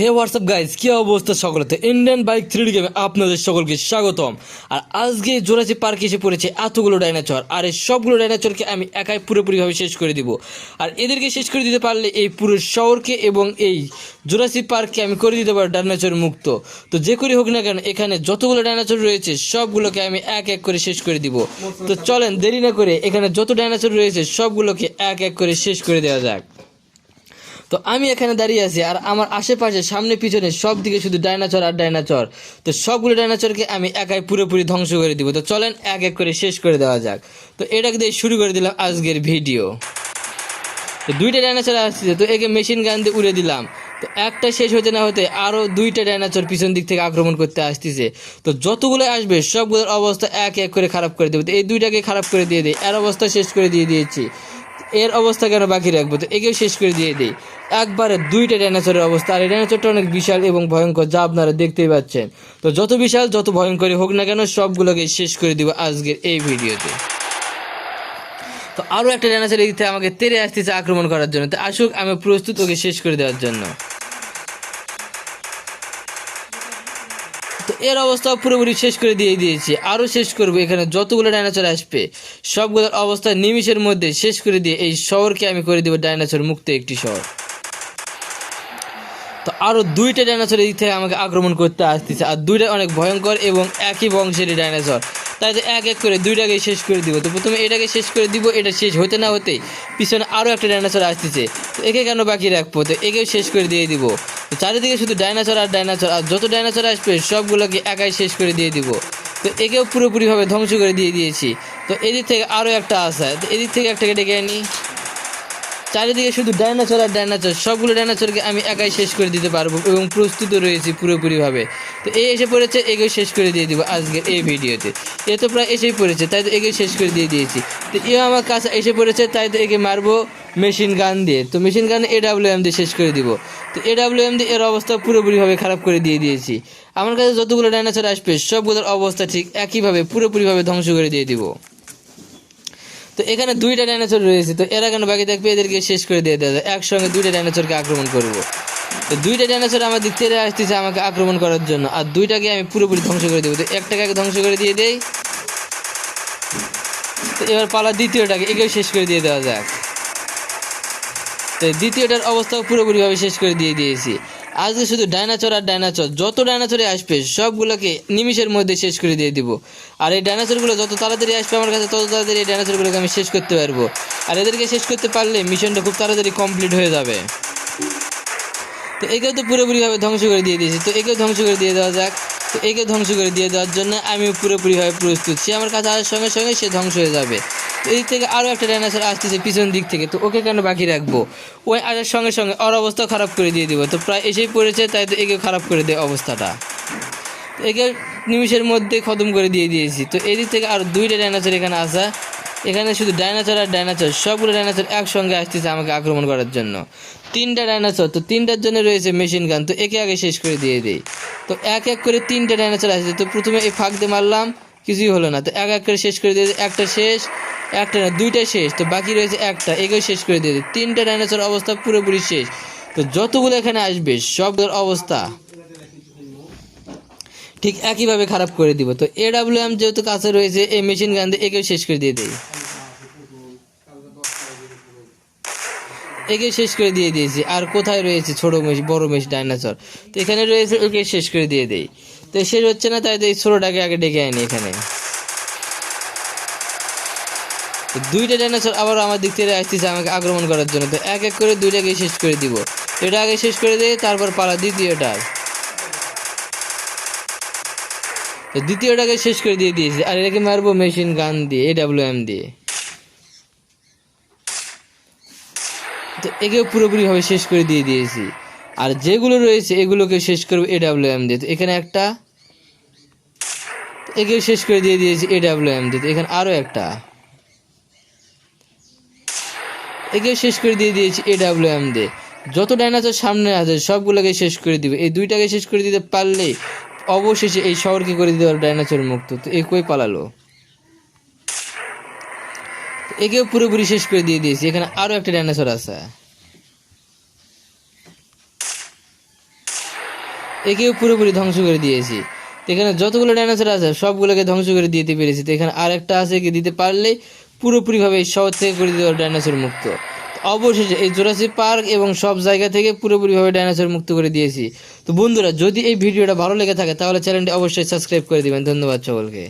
হে WhatsApp guys, কি অবস্থা সকলেতে? Indian bike 3D গেমে আপনাদের সকলকে স্বাগতম। আর আজকে জোরাসিক পার্কে এসে পড়েছে এতগুলো ডাইনোসর, আর এই সবগুলো ডাইনোসরকে আমি একাই পুরোপুরিভাবে শেষ করে দিব। আর এদেরকে শেষ করে দিতে পারলে এই পুরো শহরকে এবং এই জোরাসিক পার্ককে আমি করে দিতে পারবো ডাইনোসর মুক্ত। তো যে করে হোক না কেন, এখানে যতগুলো ডাইনোসর রয়েছে সবগুলোকে আমি এক এক করে শেষ করে দিব। তো চলেন দেরি না করে এখানে যত ডাইনোসর রয়েছে সবগুলোকে এক এক করে শেষ করে দেওয়া যাক। তো আমি এখানে দাঁড়িয়ে আছি, আর আমার আশেপাশে সামনে পিছনে সব দিকে শুধু ডাইনোসর আর ডাইনোসর। তো সবগুলো ডাইনোসরকে আমি একাই পুরোপুরি ধ্বংস করে দিব। তো চলেন এক এক করে শেষ করে দেওয়া যাক। তো এটাকে দিয়ে শুরু করে দিলাম আজকের ভিডিও। তো দুইটা ডাইনোসর আসছে, তো একে মেশিন গান দিয়ে উড়ে দিলাম। তো একটা শেষ হতে না হতে আরও দুইটা ডাইনোসর পিছন দিক থেকে আক্রমণ করতে আসতেছে। তো যতগুলো আসবে সবগুলোর অবস্থা এক এক করে খারাপ করে দেবো। তো এই দুইটাকে খারাপ করে দিয়ে দিই, এর অবস্থা শেষ করে দিয়ে দিয়েছি। এর অবস্থা কেন বাকি রাখবো? তো একেও শেষ করে দিয়ে দিই। একবারে দুইটা ডাইনোসরের অবস্থা। আর এই ডাইনোসরটা অনেক বিশাল এবং ভয়ঙ্কর, যা আপনারা দেখতেই পাচ্ছেন। তো যত বিশাল যত ভয়ঙ্করই হোক না কেন, সবগুলোকে শেষ করে দিব আজকের এই ভিডিওতে। তো আরও একটা ডাইনোসর এদিকে আমাকে তেড়ে আসতেছে আক্রমণ করার জন্য। তো আসুক, আমি প্রস্তুত ওকে শেষ করে দেওয়ার জন্য। তো এর অবস্থা পুরোপুরি শেষ করে দিয়ে দিয়েছি, আরও শেষ করব। এখানে যতগুলো ডাইনোসর আসবে সবগুলোর অবস্থা নিমিষের মধ্যে শেষ করে দিয়ে এই শহরকে আমি করে দেবো ডাইনোসর মুক্ত একটি শহর। তো আরও দুইটা ডাইনোসর এই দিক থেকে আমাকে আক্রমণ করতে আসতেছে, আর দুইটা অনেক ভয়ঙ্কর এবং একই বংশেরই ডাইনোসর। তাই তো এক এক করে দুইটাকে শেষ করে দিব। তো প্রথমে এটাকে শেষ করে দিব, এটা শেষ হতে না হতেই পিছনে আরও একটা ডাইনোসর আসতেছে। তো একে কেন বাকি রাখবো? তো একেও শেষ করে দিয়ে দিব। তো চারিদিকে শুধু ডাইনোসর আর ডাইনোসর, আর যত ডাইনোসর আসবে সবগুলোকে একাই শেষ করে দিয়ে দিব। তো একেও পুরোপুরিভাবে ধ্বংস করে দিয়ে দিয়েছি। তো এদিক থেকে আরও একটা আসা, তো এদিক থেকে একটাকে ডেকে আনি। চারিদিকে শুধু ডাইনোসর আর ডাইনোসর, সবগুলো ডাইনোসরকে আমি একাই শেষ করে দিতে পারবো এবং প্রস্তুত রয়েছি পুরোপুরিভাবে। তো এই এসে পড়েছে, এগিয়ে শেষ করে দিয়ে দিব আজকের এই ভিডিওতে। এ তো প্রায় এসেই পড়েছে, তাই তো এগিয়ে শেষ করে দিয়ে দিয়েছি। তো এও আমার কাছে এসে পড়েছে, তাই তো একে মারবো মেশিন গান দিয়ে। তো মেশিন গান AWM দিয়ে শেষ করে দিব। তো AWM দিয়ে এর অবস্থা পুরোপুরিভাবে খারাপ করে দিয়ে দিয়েছি। আমার কাছে যতগুলো ডাইনোসর আসবে সবগুলোর অবস্থা ঠিক একইভাবে পুরোপুরিভাবে ধ্বংস করে দিয়ে দিব। তো এখানে দুইটা ডাইনোসর রয়েছে, তো এরা কেন বাকি থাকবে? এদেরকে শেষ করে দিয়ে দেওয়া যায়। একসঙ্গে দুইটা ডাইনোসরকে আক্রমণ করব। তো দুইটা ডাইনোসর আমার দিক থেকে আসতেছে আমাকে আক্রমণ করার জন্য, আর দুইটাকে আমি পুরোপুরি ধ্বংস করে দেবো। তো একটাকে আগে ধ্বংস করে দিয়ে দেই। তো এবার পালা দ্বিতীয়টাকে, একেও শেষ করে দিয়ে দেওয়া যাক। তো দ্বিতীয়টার অবস্থাও পুরোপুরিভাবে শেষ করে দিয়ে দিয়েছি। আজকে শুধু ডাইনোসর আর ডাইনোসর, যত ডাইনোসরে আসবে সবগুলোকে নিমিষের মধ্যে শেষ করে দিয়ে দিব। আর এই ডাইনোসরগুলো যত তাড়াতাড়ি আসবে আমার কাছে, তত তাড়াতাড়ি এই ডাইনোসরগুলোকে আমি শেষ করতে পারবো। আর এদেরকে শেষ করতে পারলে মিশনটা খুব তাড়াতাড়ি কমপ্লিট হয়ে যাবে। তো একেও তো পুরোপুরিভাবে ধ্বংস করে দিয়ে দিয়েছি। তো একেও ধ্বংস করে দিয়ে দেওয়া যাক। তো একে ধ্বংস করে দিয়ে দেওয়ার জন্য আমি পুরোপুরিভাবে প্রস্তুত। সে আমার কাছে আসার সঙ্গে সঙ্গে সে ধ্বংস হয়ে যাবে। তো এই থেকে আরও একটা ডাইনোসর আসতেছে পিছন দিক থেকে, তো ওকে কেন বাকি রাখবো? ওই আসার সঙ্গে সঙ্গে ওর অবস্থা খারাপ করে দিয়ে দিব। তো প্রায় এসেই পড়েছে, তাই তো একে খারাপ করে দেয় অবস্থাটা। একে নিমিষের মধ্যে খতম করে দিয়ে দিয়েছি। তো এদিক থেকে আর দুইটা ডাইনোসর এখানে আসা। এখানে শুধু ডাইনোসর আর ডাইনোসর, সবগুলো ডাইনোসর একসঙ্গে আসতেছে আমাকে আক্রমণ করার জন্য। তিনটা ডাইনোসর, তো তিনটার জন্য রয়েছে মেশিন গান। তো একে আগে শেষ করে দিয়ে দিই। তো এক এক করে তিনটা ডাইনোসর আসছে। তো প্রথমে এই ফাঁক দিয়ে মারলাম, কিছুই হলো না। তো এক এক করে শেষ করে দিয়ে দিই। একটা শেষ, একটা না দুইটা শেষ। তো বাকি রয়েছে একটা, একেও শেষ করে দিয়ে দিই। তিনটা ডাইনোসর অবস্থা পুরোপুরি শেষ। তো যতগুলো এখানে আসবে সবগুলোর অবস্থা ঠিক একইভাবে খারাপ করে দিব। তো AWM যেহেতু কাছে রয়েছে, এই মেশিন গান দিয়ে একেও শেষ করে দিয়ে দিই। একে শেষ করে দিয়ে দিয়েছি। আর কোথায় রয়েছে ছোট মেশ, বড় মেশ ডাইনোসর? তো এখানে রয়েছে, ওকে শেষ করে দিয়ে দেই। তো শেষ হচ্ছে না, তাই তো এই ছোটটাকে আগে ডেকে আনি এখানে। তো দুইটা ডাইনোসর আবার আমার দিক থেকে আসতেছে আমাকে আক্রমণ করার জন্য। তো এক এক করে দুইটাকে শেষ করে দিব। এটা আগে শেষ করে দিই, তারপর পালা দ্বিতীয়টার। তো দ্বিতীয়টাকে শেষ করে দিয়ে দিয়েছি, আর এটাকে মারবো মেশিন গান দিয়ে, AWM দিয়ে। তো একেও পুরোপুরিভাবে শেষ করে দিয়ে দিয়েছি। আর যেগুলো রয়েছে এগুলোকে শেষ করবো AWM দিয়ে। তো এখানে একটা, একেও শেষ করে দিয়ে দিয়েছি AWM দিয়ে। তো এখানে আরও একটা, একেও শেষ করে দিয়ে দিয়েছি AWM দিয়ে। যত ডাইনোসর সামনে আছে সবগুলোকে শেষ করে দিবে। এই দুইটাকে শেষ করে দিতে পারলেই অবশেষে এই শহরকে করে দিতে পারবো ডাইনোসর মুক্ত। তো এ কই পালালো? একেও পুরোপুরি শেষ করে দিয়ে দিয়েছি। এখানে আরও একটা ডাইনোসর আছে। একেও পুরোপুরি ধ্বংস করে দিয়েছি। তো এখানে যতগুলো ডাইনোসর আছে সবগুলোকে ধ্বংস করে দিতে পেরেছি। তো এখানে আরেকটা আছে, কি দিতে পারলেই পুরোপুরিভাবে এই শহর থেকে করে দিতে পারবো ডাইনোসর মুক্ত। তো অবশেষে এই জুরাসিক পার্ক এবং সব জায়গা থেকে পুরোপুরিভাবে ডাইনোসর মুক্ত করে দিয়েছি। তো বন্ধুরা, যদি এই ভিডিওটা ভালো লেগে থাকে তাহলে চ্যানেলটি অবশ্যই সাবস্ক্রাইব করে দিবেন। ধন্যবাদ সকলকে।